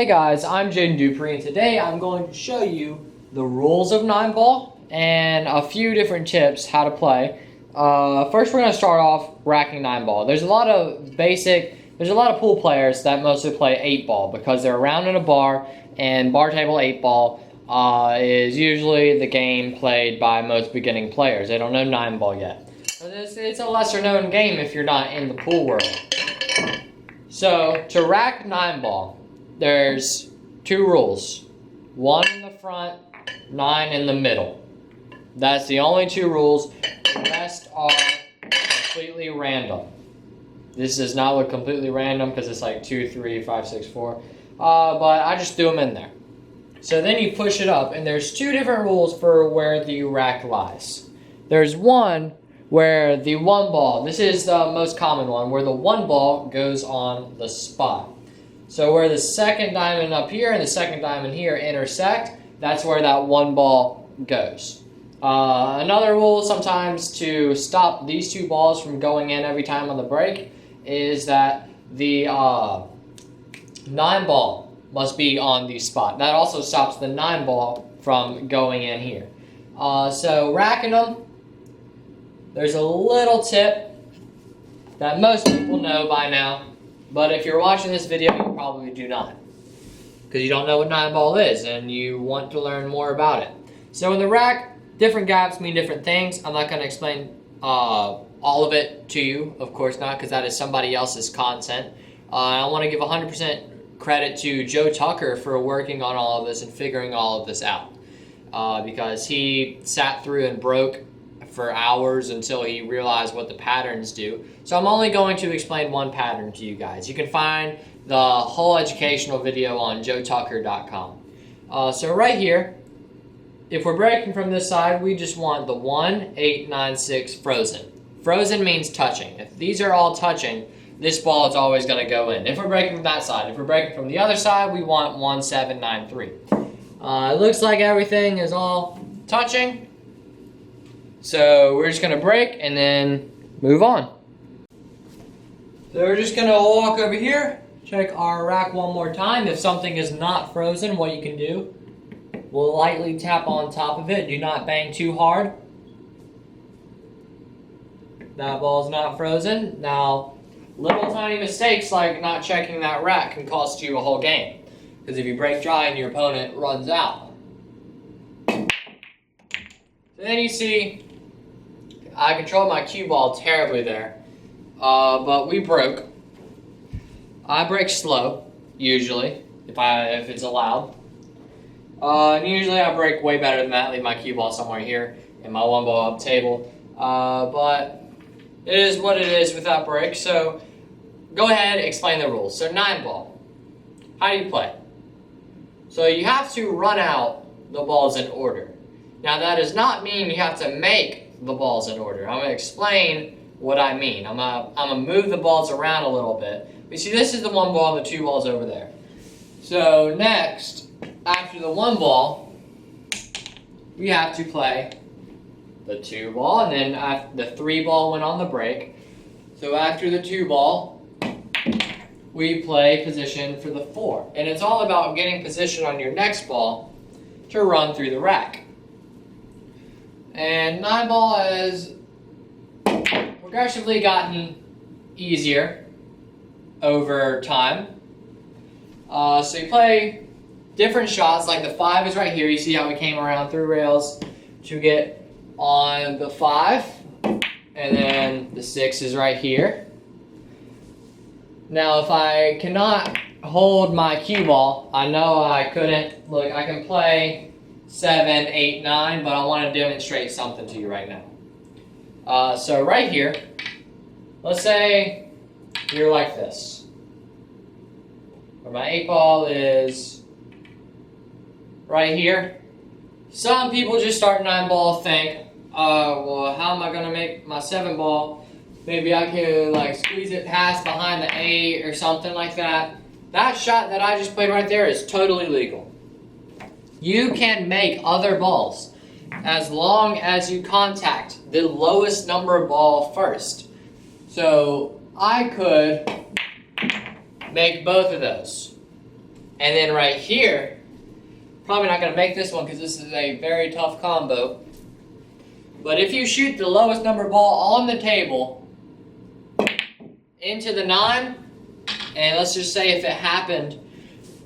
Hey guys, I'm Dupree, and today I'm going to show you the rules of 9-ball and a few different tips how to play. First, we're going to start off racking 9-ball. There's a lot of pool players that mostly play 8-ball because they're around in a bar, and bar table 8-ball is usually the game played by most beginning players. They don't know 9-ball yet. It's a lesser known game if you're not in the pool world. So, to rack 9-ball, there's 2 rules. 1 in the front, 9 in the middle. That's the only 2 rules. The rest are completely random. This does not look completely random because it's like 2, 3, 5, 6, 4. But I just threw them in there. So then you push it up, and there's 2 different rules for where the rack lies. There's one where the 1 ball, this is the most common one, where the 1 ball goes on the spot. So where the second diamond up here and the second diamond here intersect, that's where that 1 ball goes. Another rule sometimes to stop these 2 balls from going in every time on the break is that the 9-ball must be on the spot. That also stops the 9-ball from going in here. So racking them, there's a little tip that most people know by now, but if you're watching this video, you probably do not, because you don't know what 9-ball is and you want to learn more about it. So in the rack, different gaps mean different things. I'm not going to explain all of it to you, of course not, because that is somebody else's content. I want to give 100% credit to Joe Tucker for working on all of this and figuring all of this out, because he sat through and broke for hours until he realized what the patterns do. So I'm only going to explain one pattern to you guys. You can find the whole educational video on joetucker.com. So right here, if we're breaking from this side, we just want the 1, 8, 9, 6 frozen. Frozen means touching. If these are all touching, this ball is always going to go in. If we're breaking from that side, if we're breaking from the other side, we want 1, 7, 9, 3. It looks like everything is all touching. So we're just going to break and then move on. So we're just going to walk over here, check our rack one more time. If something is not frozen, what you can do, we'll lightly tap on top of it. Do not bang too hard. That ball's not frozen. Now, little tiny mistakes like not checking that rack can cost you a whole game, because if you break dry and your opponent runs out. So then you see, I controlled my cue ball terribly there, but we broke. I break slow, usually, if it's allowed. And usually I break way better than that, leave my cue ball somewhere here in my 1 ball up table. But it is what it is with that break, so go ahead and explain the rules. So 9-ball, how do you play? So you have to run out the balls in order. Now that does not mean you have to make the balls in order. I'm going to explain what I mean. I'm going to move the balls around a little bit. You see, this is the 1 ball and the 2 balls over there. So next, after the 1 ball, we have to play the 2 ball, and then the 3 ball went on the break. So after the 2 ball, we play position for the 4. And it's all about getting position on your next ball to run through the rack. And 9-ball has progressively gotten easier over time. So you play different shots, like the 5 is right here. You see how we came around through rails to get on the 5. And then the 6 is right here. Now if I cannot hold my cue ball, I know I couldn't, look, I can play 7, 8, 9, but I want to demonstrate something to you right now. So right here, let's say you're like this, where my 8-ball is right here. Some people just start 9-ball think, well, how am I going to make my 7-ball? Maybe I can like squeeze it past behind the 8 or something like that. That shot that I just played right there is totally legal. You can make other balls as long as you contact the lowest number ball first. So I could make both of those. And then right here, probably not going to make this one because this is a very tough combo. But if you shoot the lowest number ball on the table into the 9, and let's just say if it happened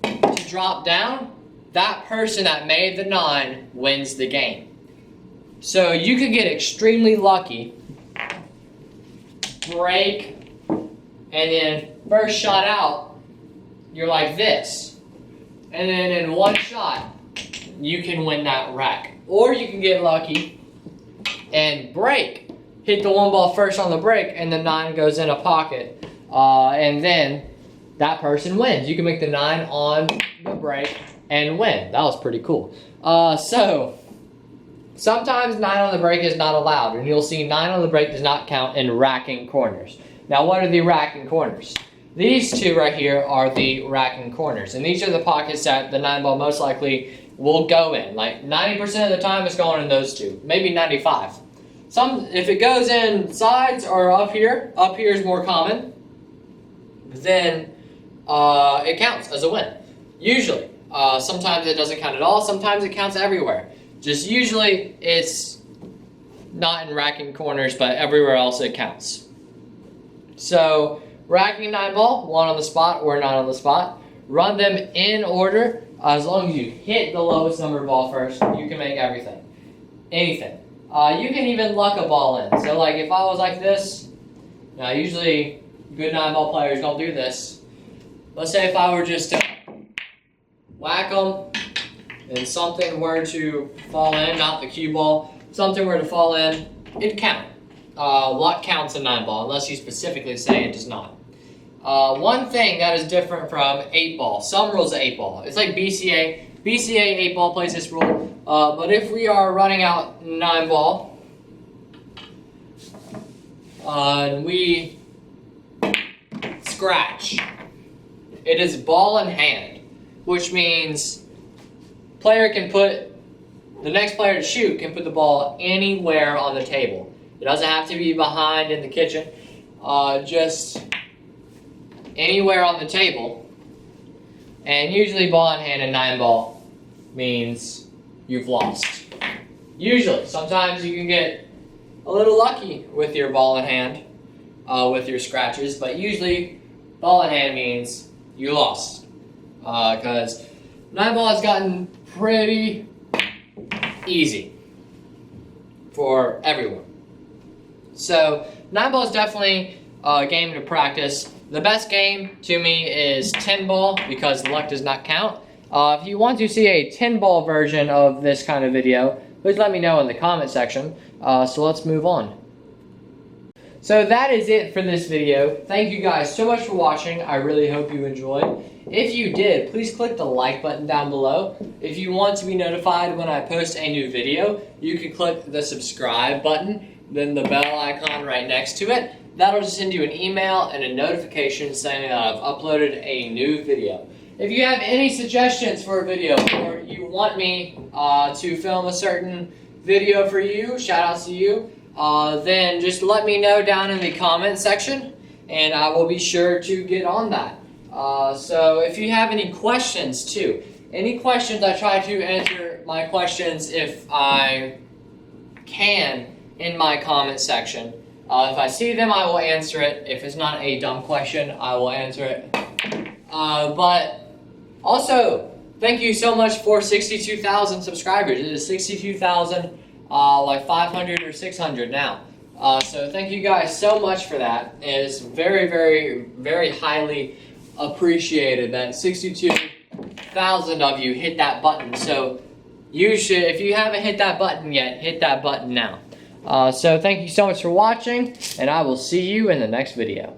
to drop down, that person that made the 9 wins the game. So you could get extremely lucky, break, and then first shot out, you're like this. And then in one shot, you can win that rack. Or you can get lucky and break. Hit the 1 ball first on the break, and the 9 goes in a pocket. And then that person wins. You can make the 9 on the break and win. That was pretty cool. So sometimes 9 on the break is not allowed, and you'll see 9 on the break does not count in racking corners. Now, what are the racking corners? These two right here are the racking corners, and these are the pockets that the 9 ball most likely will go in. Like 90% of the time it's going in those two, maybe 95. If it goes in sides or up here is more common, then it counts as a win. Usually. Sometimes it doesn't count at all, sometimes it counts everywhere. Just usually it's not in racking corners, but everywhere else it counts. So racking 9 ball, 1 on the spot or 9 on the spot. Run them in order. As long as you hit the lowest number ball first, you can make everything. Anything. You can even luck a ball in. So like if I was like this, now usually good 9 ball players don't do this. Let's say if I were just to whack them and something were to fall in, not the cue ball, something were to fall in, it'd count. Luck counts in 9 ball unless you specifically say it does not. One thing that is different from 8 ball, some rules of 8 ball, it's like BCA. BCA 8 ball plays this rule, but if we are running out 9 ball, and we scratch, it is ball in hand, which means the next player to shoot can put the ball anywhere on the table. It doesn't have to be behind in the kitchen, just anywhere on the table. And usually ball in hand and 9 ball means you've lost. Usually. Sometimes you can get a little lucky with your ball in hand, with your scratches, but usually ball in hand means you lost. Because 9 ball has gotten pretty easy for everyone. So 9 ball is definitely a game to practice. The best game to me is 10 ball because luck does not count. If you want to see a 10 ball version of this kind of video, please let me know in the comment section. So let's move on. So that is it for this video. Thank you guys so much for watching. I really hope you enjoyed. If you did, please click the like button down below. If you want to be notified when I post a new video, you can click the subscribe button, then the bell icon right next to it. That'll just send you an email and a notification saying that I've uploaded a new video. If you have any suggestions for a video, or you want me to film a certain video for you, shout outs to you, then just let me know down in the comment section, and I will be sure to get on that. So if you have any questions too, any questions, I try to answer my questions if I can in my comment section. If I see them, I will answer it. If it's not a dumb question, I will answer it. But also, thank you so much for 62,000 subscribers. It is 62,000, like 500 or 600 now. So thank you guys so much for that. It is very, very, very highly appreciated that 62,000 of you hit that button. So you should, if you haven't hit that button yet, hit that button now. So thank you so much for watching, and I will see you in the next video.